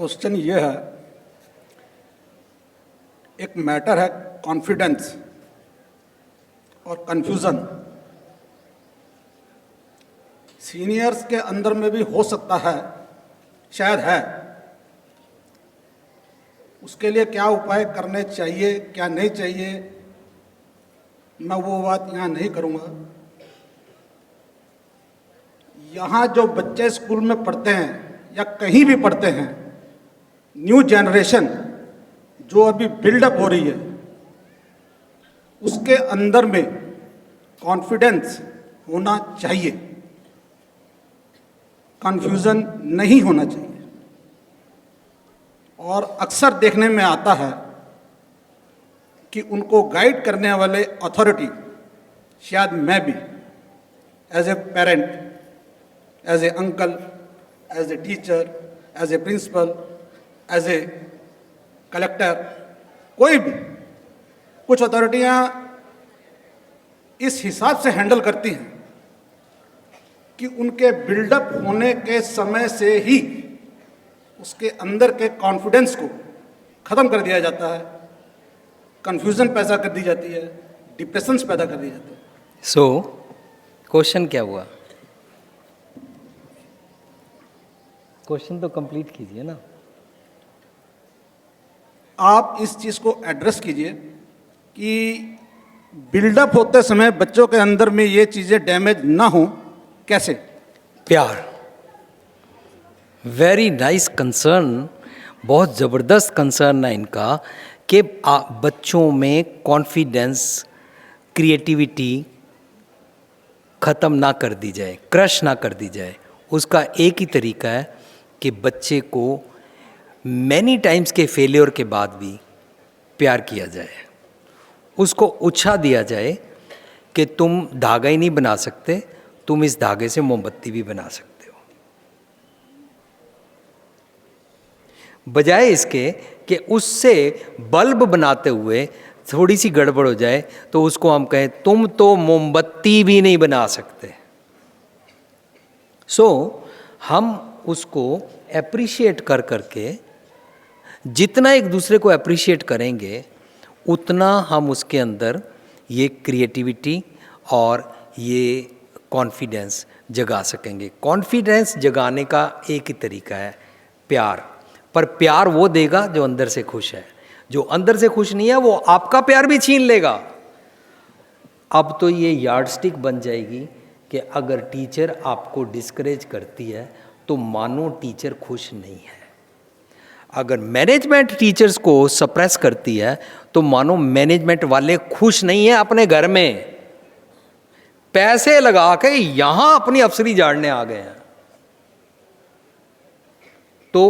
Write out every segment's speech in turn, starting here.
Question ये है, एक मैटर है कॉन्फिडेंस और कंफ्यूजन। सीनियर्स के अंदर में भी हो सकता है, शायद है। उसके लिए क्या उपाय करने चाहिए, क्या नहीं चाहिए, मैं वो बात यहाँ नहीं करूँगा। यहाँ जो बच्चे स्कूल में पढ़ते हैं या कहीं भी पढ़ते हैं, न्यू जनरेशन जो अभी बिल्डअप हो रही है, उसके अंदर में कॉन्फिडेंस होना चाहिए, कंफ्यूजन नहीं होना चाहिए। और अक्सर देखने में आता है कि उनको गाइड करने वाले अथॉरिटी, शायद मैं भी as a parent, as a uncle, as a teacher, as a principal, as a collector, कोई भी, कुछ अथॉरिटियाँ इस हिसाब से हैंडल करती हैं कि उनके बिल्डअप होने के समय से ही उसके अंदर के कॉन्फिडेंस को ख़त्म कर दिया जाता है, कन्फ्यूज़न पैदा कर दी जाती है, डिप्रेशंस पैदा कर दिए जाते हैं। सो क्वेश्चन क्या हुआ? क्वेश्चन तो कंप्लीट कीजिए ना। आप इस चीज़ को एड्रेस कीजिए कि बिल्डअप होते समय बच्चों के अंदर में ये चीज़ें डैमेज ना हो, कैसे? प्यार, वेरी नाइस कंसर्न, बहुत ज़बरदस्त कंसर्न है इनका कि बच्चों में कॉन्फिडेंस, क्रिएटिविटी ख़त्म ना कर दी जाए, क्रश ना कर दी जाए। उसका एक ही तरीका है कि बच्चे को मैनी टाइम्स के फेलियर के बाद भी प्यार किया जाए, उसको उत्साह दिया जाए कि तुम धागा ही नहीं बना सकते, तुम इस धागे से मोमबत्ती भी बना सकते हो। बजाय इसके कि उससे बल्ब बनाते हुए थोड़ी सी गड़बड़ हो जाए तो उसको हम कहें तुम तो मोमबत्ती भी नहीं बना सकते। सो हम उसको एप्रिशिएट कर करके, जितना एक दूसरे को एप्रिशिएट करेंगे उतना हम उसके अंदर ये क्रिएटिविटी और ये कॉन्फिडेंस जगा सकेंगे। कॉन्फिडेंस जगाने का एक ही तरीका है, प्यार। पर प्यार वो देगा जो अंदर से खुश है, जो अंदर से खुश नहीं है वो आपका प्यार भी छीन लेगा। अब तो ये यार्डस्टिक बन जाएगी कि अगर टीचर आपको डिस्करेज करती है तो मानो टीचर खुश नहीं है। अगर मैनेजमेंट टीचर्स को सप्रेस करती है तो मानो मैनेजमेंट वाले खुश नहीं है अपने घर में, पैसे लगा के यहां अपनी अफसरी झाड़ने आ गए हैं। तो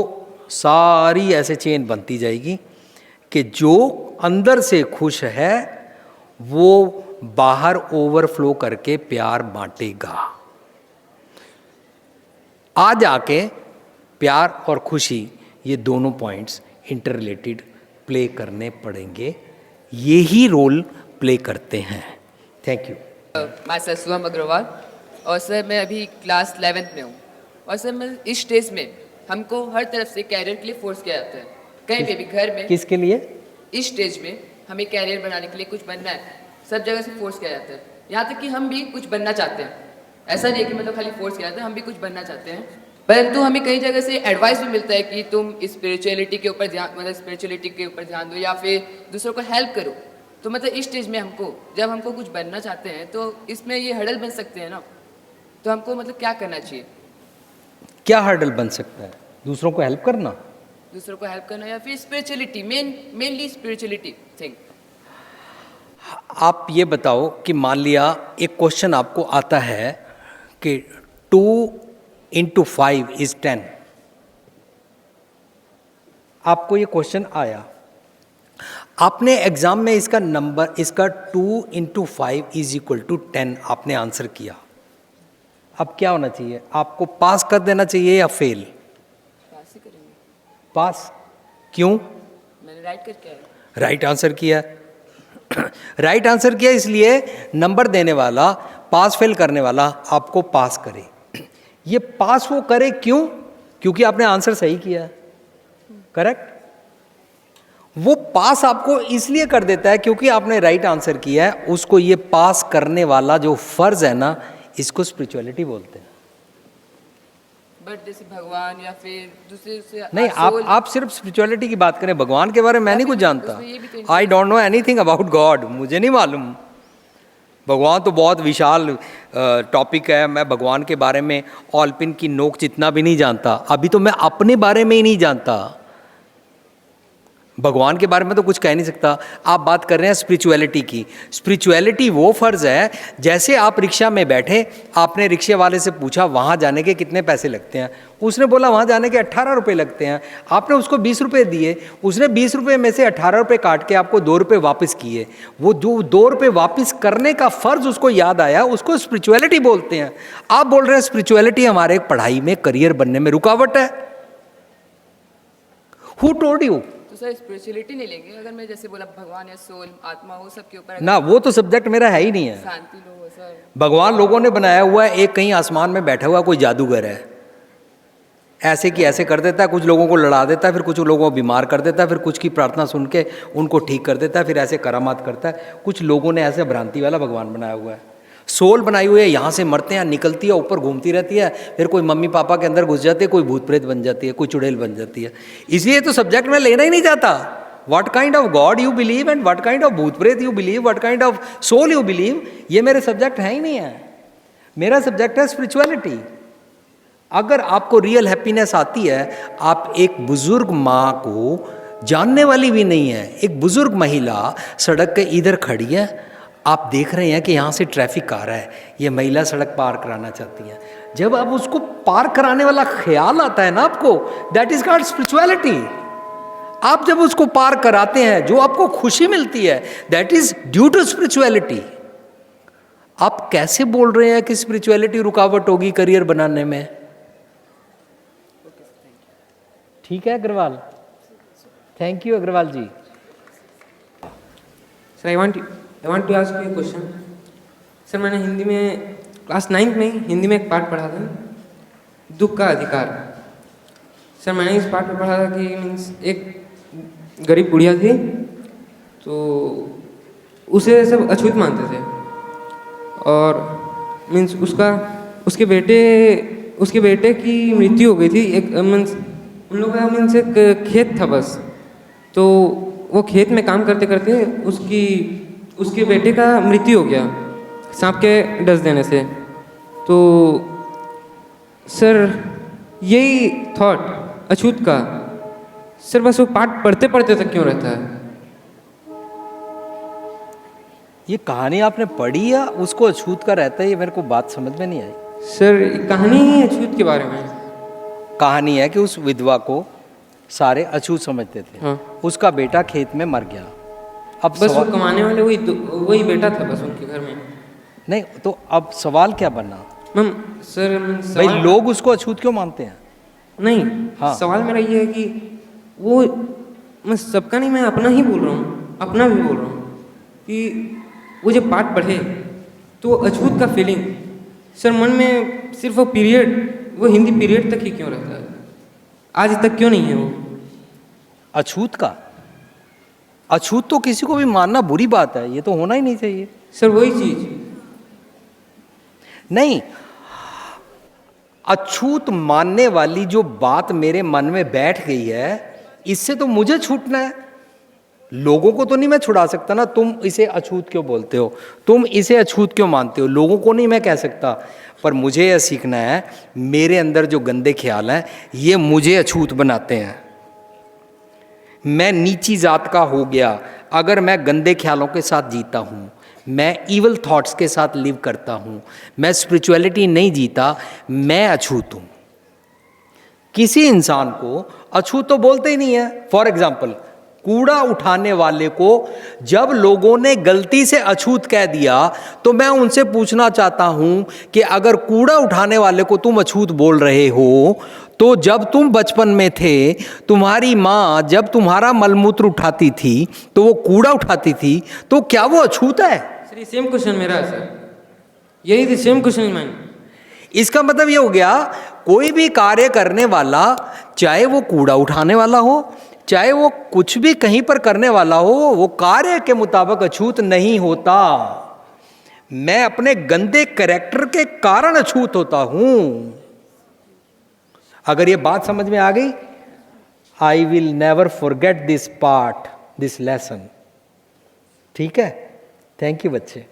सारी ऐसे चेन बनती जाएगी कि जो अंदर से खुश है वो बाहर ओवरफ्लो करके प्यार बांटेगा। आज आके प्यार और खुशी, ये दोनों पॉइंट्स इंटर रिलेटेड प्ले करने पड़ेंगे, यही रोल प्ले करते हैं। Thank you. मैं सर शुभम अग्रवाल, और सर मैं अभी क्लास 11th में हूँ। और सर मैं इस स्टेज में हमको हर तरफ से कैरियर के लिए फोर्स किया जाता है, कहीं पे भी, घर में। किसके लिए? इस स्टेज में हमें कैरियर बनाने के लिए कुछ बनना है, सब जगह से फोर्स किया जाता है। यहाँ तक कि हम भी कुछ बनना चाहते हैं, ऐसा नहीं है कि मतलब खाली फोर्स किया जाता है, हम भी कुछ बनना चाहते हैं। परंतु हमें कई जगह से एडवाइस भी मिलता है कि तुम स्पिरिचुअलिटी के ऊपर ध्यान, मतलब स्पिरिचुअलिटी के ऊपर ध्यान दो या फिर दूसरों को हेल्प करो। तो मतलब इस स्टेज में हमको, जब हमको कुछ बनना चाहते हैं तो इसमें ये हर्डल बन सकते हैं ना, तो हमको मतलब क्या करना चाहिए? क्या हर्डल बन सकता है? दूसरों को हेल्प करना, दूसरों को हेल्प करना, या फिर स्पिरिचुअलिटी, मेनली स्पिरिचुअलिटी थिंग। आप ये बताओ कि मान लिया एक क्वेश्चन आपको आता है कि 2 × 5 = 10। आपको ये क्वेश्चन आया, आपने एग्जाम में इसका नंबर, इसका 2 × 5 = 10 आपने आंसर किया। अब क्या होना चाहिए? आपको पास कर देना चाहिए या फेल? पास ही करेंगे। पास। क्यों? मैंने राइट करके आया। राइट आंसर किया। राइट आंसर किया, इसलिए नंबर देने वाला, पास फेल करने वाला आपको पास करे। ये पास वो करे क्यों? क्योंकि आपने आंसर सही किया। करेक्ट? वो पास आपको इसलिए कर देता है क्योंकि आपने राइट आंसर किया है। उसको ये पास करने वाला जो फर्ज है ना, इसको स्पिरिचुअलिटी बोलते हैं। बट जैसे भगवान या फिर दूसरे से नहीं, आप सिर्फ स्पिरिचुअलिटी की बात करें, भगवान के बारे में मैं नहीं कुछ जानता। उसमें ये भी तो I don't know anything about God, मुझे नहीं मालूम। भगवान तो बहुत विशाल टॉपिक है। मैं भगवान के बारे में ऑलपिन की नोक जितना भी नहीं जानता। अभी तो मैं अपने बारे में ही नहीं जानता, भगवान के बारे में तो कुछ कह नहीं सकता। आप बात कर रहे हैं स्पिरिचुअलिटी की। स्पिरिचुअलिटी वो फर्ज है, जैसे आप रिक्शा में बैठे, आपने रिक्शे वाले से पूछा वहाँ जाने के कितने पैसे लगते हैं, उसने बोला वहाँ जाने के 18 रुपये लगते हैं। आपने उसको 20 रुपये दिए, उसने 20 रुपये में से 18 रुपये काट के आपको 2 रुपये वापस किए। वो जो 2 रुपये वापस करने का फ़र्ज़ उसको याद आया, उसको स्पिरिचुअलिटी बोलते हैं। आप बोल रहे हैं स्पिरिचुअलिटी हमारे पढ़ाई में, करियर बनने में रुकावट है। Who told you? तो सर स्पिरिचुअलिटी नहीं लेंगे अगर मैं जैसे बोला भगवान या सोल आत्मा हो सबके ऊपर ना, वो तो सब्जेक्ट मेरा है ही नहीं है। शांति लो सर। भगवान लोगों ने बनाया हुआ है, एक कहीं आसमान में बैठा हुआ कोई जादूगर है, ऐसे की ऐसे कर देता है, कुछ लोगों को लड़ा देता है, फिर कुछ लोगों को बीमार कर देता है, फिर कुछ की प्रार्थना सुन के उनको ठीक कर देता है, फिर ऐसे करामात करता है। कुछ लोगों ने ऐसे भ्रांति वाला भगवान बनाया हुआ है। सोल बनाई हुई है, यहाँ से मरते हैं, निकलती है, ऊपर घूमती रहती है, फिर कोई मम्मी पापा के अंदर घुस जाती है, कोई भूत प्रेत बन जाती है, कोई चुड़ैल बन जाती है। इसलिए तो सब्जेक्ट में लेना ही नहीं चाहता। What kind of god you believe and what kind of भूत प्रेत you believe, what kind of soul you believe, ये मेरे सब्जेक्ट है ही नहीं है। मेरा सब्जेक्ट है स्पिरिचुअलिटी। अगर आपको रियल हैप्पीनेस आती है, आप एक बुजुर्ग माँ को जानने वाली भी नहीं है, एक बुजुर्ग महिला सड़क के इधर खड़ी है, आप देख रहे हैं कि यहाँ से ट्रैफिक आ रहा है, ये महिला सड़क पार कराना चाहती है। जब आप उसको पार कराने वाला ख्याल आता है ना आपको, दैट इज कॉल्ड स्पिरिचुअलिटी। आप जब उसको पार कराते हैं, जो आपको खुशी मिलती है, that is due to spirituality. आप कैसे बोल रहे हैं कि स्पिरिचुअलिटी रुकावट होगी करियर बनाने में? ठीक है Agarwal, thank you Agarwal ji. Sir I want to ask you question. Sir मैंने हिंदी में क्लास 9th में हिंदी में एक पाठ पढ़ा था, दुख का अधिकार। सर मैंने इस पाठ में पढ़ा था कि मीन्स एक गरीब बुढ़िया थी, तो उसे सब अछूत मानते थे, और मीन्स उसके बेटे की मृत्यु हो गई थी। एक मीन्स उन लोगों का मीन्स एक खेत था बस, तो वो खेत में काम करते करते उसके बेटे का मृत्यु हो गया सांप के डस देने से। तो सर यही थॉट अछूत का, सर बस वो पाठ पढ़ते पढ़ते तक क्यों रहता है? ये कहानी आपने पढ़ी या उसको अछूत का रहता है? ये मेरे को बात समझ में नहीं आई। सर कहानी ही अछूत के बारे में। कहानी है कि उस विधवा को सारे अछूत समझते थे। हाँ। उसका बेटा खेत में मर गया। अब बस वो कमाने वाले वही बेटा था बस उनके घर में। नहीं, तो अब सवाल क्या बना? मैम सर भाई लोग उसको अछूत क्यों मानते हैं? नहीं, हाँ। सवाल मेरा ये है कि वो, मैं सबका नहीं, मैं अपना ही बोल रहा हूँ, अपना भी बोल रहा हूँ कि वो जब पाठ पढ़े तो अछूत का फीलिंग सर मन में सिर्फ वो हिंदी पीरियड तक ही क्यों रहता है? आज तक क्यों नहीं है वो अछूत का? अछूत तो किसी को भी मानना बुरी बात है, ये तो होना ही नहीं चाहिए। सर वही चीज नहीं, अछूत मानने वाली जो बात मेरे मन में बैठ गई है, इससे तो मुझे छूटना है। लोगों को तो नहीं मैं छुड़ा सकता ना। तुम इसे अछूत क्यों बोलते हो, तुम इसे अछूत क्यों मानते हो, लोगों को नहीं मैं कह सकता। पर मुझे यह सीखना है, मेरे अंदर जो गंदे ख्याल हैं ये मुझे अछूत बनाते हैं। मैं नीची जात का हो गया अगर मैं गंदे ख्यालों के साथ जीता हूँ, मैं इवल थॉट्स के साथ लिव करता हूँ, मैं स्पिरिचुअलिटी नहीं जीता, मैं अछूत हूँ। किसी इंसान को अछूत तो बोलते ही नहीं है। फॉर एग्जाम्पल, कूड़ा उठाने वाले को जब लोगों ने गलती से अछूत कह दिया तो मैं उनसे पूछना चाहता हूं कि अगर कूड़ा उठाने वाले को तुम अछूत बोल रहे हो, तो जब तुम बचपन में थे, तुम्हारी माँ जब तुम्हारा मलमूत्र उठाती थी तो वो कूड़ा उठाती थी, तो क्या वो अछूत है? सर ये सेम क्वेश्चन मेरा है सर, यही सेम क्वेश्चन मैंने। इसका मतलब ये हो गया कोई भी कार्य करने वाला, चाहे वो कूड़ा उठाने वाला हो, चाहे वो कुछ भी कहीं पर करने वाला हो, वो कार्य के मुताबिक अछूत नहीं होता। मैं अपने गंदे कैरेक्टर के कारण अछूत होता हूं। अगर ये बात समझ में आ गई, I will never forget this part, this lesson. ठीक है, थैंक यू बच्चे।